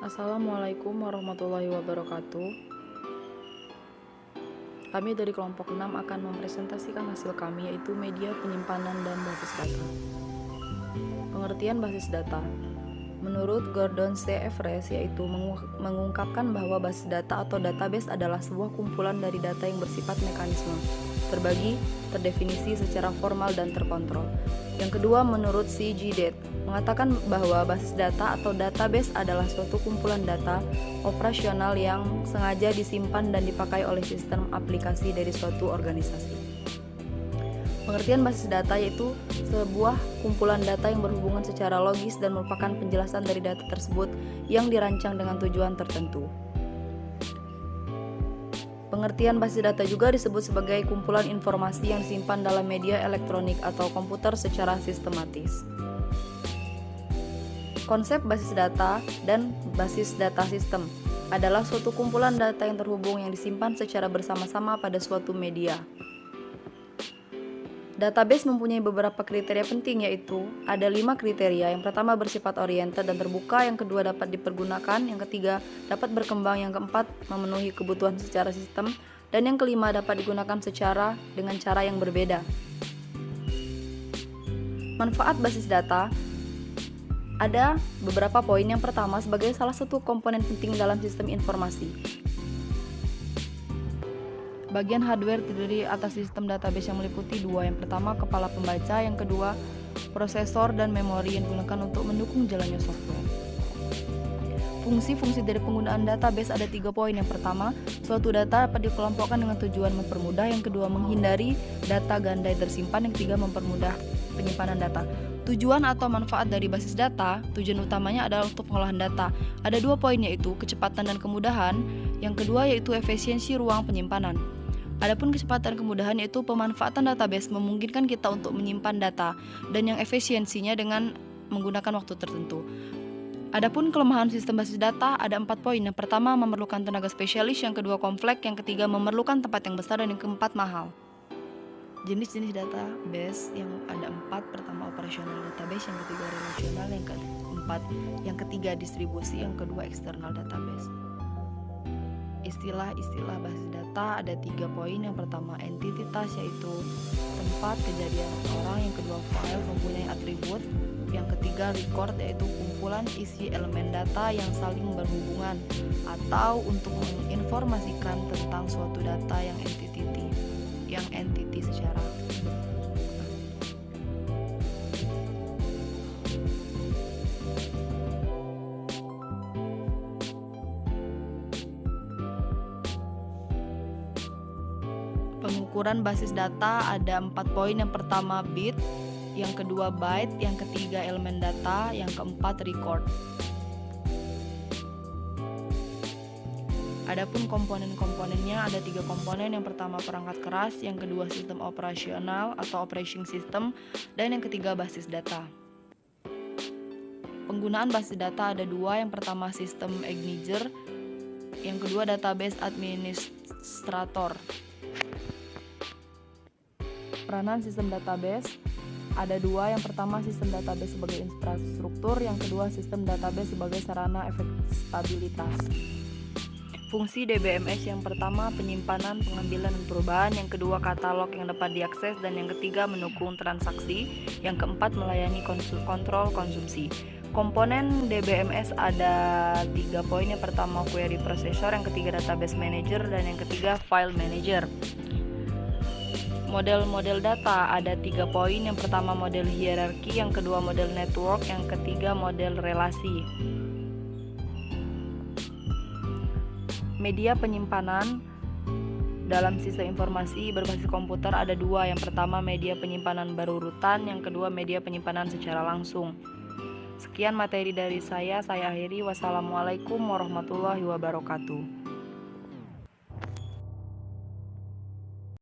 Assalamualaikum warahmatullahi wabarakatuh. Kami dari kelompok 6 akan mempresentasikan hasil kami, yaitu media penyimpanan dan basis data. Pengertian basis data. Menurut Gordon C. Everest, yaitu mengungkapkan bahwa basis data atau database adalah sebuah kumpulan dari data yang bersifat mekanisme, terbagi, terdefinisi secara formal dan terkontrol. Yang kedua, menurut C. G. Date, mengatakan bahwa basis data atau database adalah suatu kumpulan data operasional yang sengaja disimpan dan dipakai oleh sistem aplikasi dari suatu organisasi. Pengertian basis data yaitu sebuah kumpulan data yang berhubungan secara logis dan merupakan penjelasan dari data tersebut yang dirancang dengan tujuan tertentu. Pengertian basis data juga disebut sebagai kumpulan informasi yang disimpan dalam media elektronik atau komputer secara sistematis. Konsep basis data dan basis data sistem adalah suatu kumpulan data yang terhubung yang disimpan secara bersama-sama pada suatu media. Database mempunyai beberapa kriteria penting, yaitu ada 5 kriteria. Yang pertama bersifat oriented dan terbuka, yang kedua dapat dipergunakan, yang ketiga dapat berkembang, yang keempat memenuhi kebutuhan secara sistem, dan yang kelima dapat digunakan dengan cara yang berbeda. Manfaat basis data ada beberapa poin. Yang pertama, sebagai salah satu komponen penting dalam sistem informasi. Bagian hardware terdiri atas sistem database yang meliputi dua. Yang pertama, kepala pembaca, yang kedua, prosesor dan memori yang digunakan untuk mendukung jalannya software. Fungsi-fungsi dari penggunaan database ada 3 poin. Yang pertama, suatu data dapat dikelompokkan dengan tujuan mempermudah. Yang kedua, menghindari data ganda yang tersimpan. Yang ketiga, mempermudah penyimpanan data. Tujuan atau manfaat dari basis data, tujuan utamanya adalah untuk pengolahan data. Ada 2 poin, yaitu kecepatan dan kemudahan. Yang kedua yaitu efisiensi ruang penyimpanan. Adapun kecepatan kemudahan yaitu pemanfaatan database memungkinkan kita untuk menyimpan data, dan yang efisiensinya dengan menggunakan waktu tertentu. Adapun kelemahan sistem basis data ada 4 poin. Yang pertama, memerlukan tenaga spesialis, yang kedua kompleks, yang ketiga memerlukan tempat yang besar, dan yang keempat mahal. Jenis-jenis database yang ada 4, pertama operasional database, yang ketiga relasional, yang keempat yang ketiga distribusi, yang kedua eksternal database. Istilah-istilah basis data ada 3 poin. Yang pertama entitas, yaitu tempat kejadian orang, yang kedua file mempunyai atribut, yang ketiga record, yaitu kumpulan isi elemen data yang saling berhubungan atau untuk menginformasikan tentang suatu data yang entity secara pengukuran basis data ada 4 poin. Yang pertama bit, yang kedua byte, yang ketiga elemen data, yang keempat record. Adapun komponen-komponennya ada 3 komponen. Yang pertama perangkat keras, yang kedua sistem operasional atau operating system, dan yang ketiga basis data. Penggunaan basis data ada 2. Yang pertama sistem aggregator, yang kedua database administrator. Peranan sistem database ada 2. Yang pertama sistem database sebagai infrastruktur, yang kedua sistem database sebagai sarana stabilitas. Fungsi DBMS yang pertama penyimpanan, pengambilan, dan perubahan, yang kedua katalog yang dapat diakses, dan yang ketiga mendukung transaksi, yang keempat melayani kontrol konsumsi. Komponen DBMS ada 3 poin. Yang pertama query processor, yang ketiga database manager, dan yang ketiga file manager. Model-model data ada 3 poin. Yang pertama model hierarki, yang kedua model network, yang ketiga model relasi. Media penyimpanan dalam sistem informasi berbasis komputer ada 2. Yang pertama media penyimpanan berurutan, yang kedua media penyimpanan secara langsung. Sekian materi dari saya akhiri. Wassalamualaikum warahmatullahi wabarakatuh.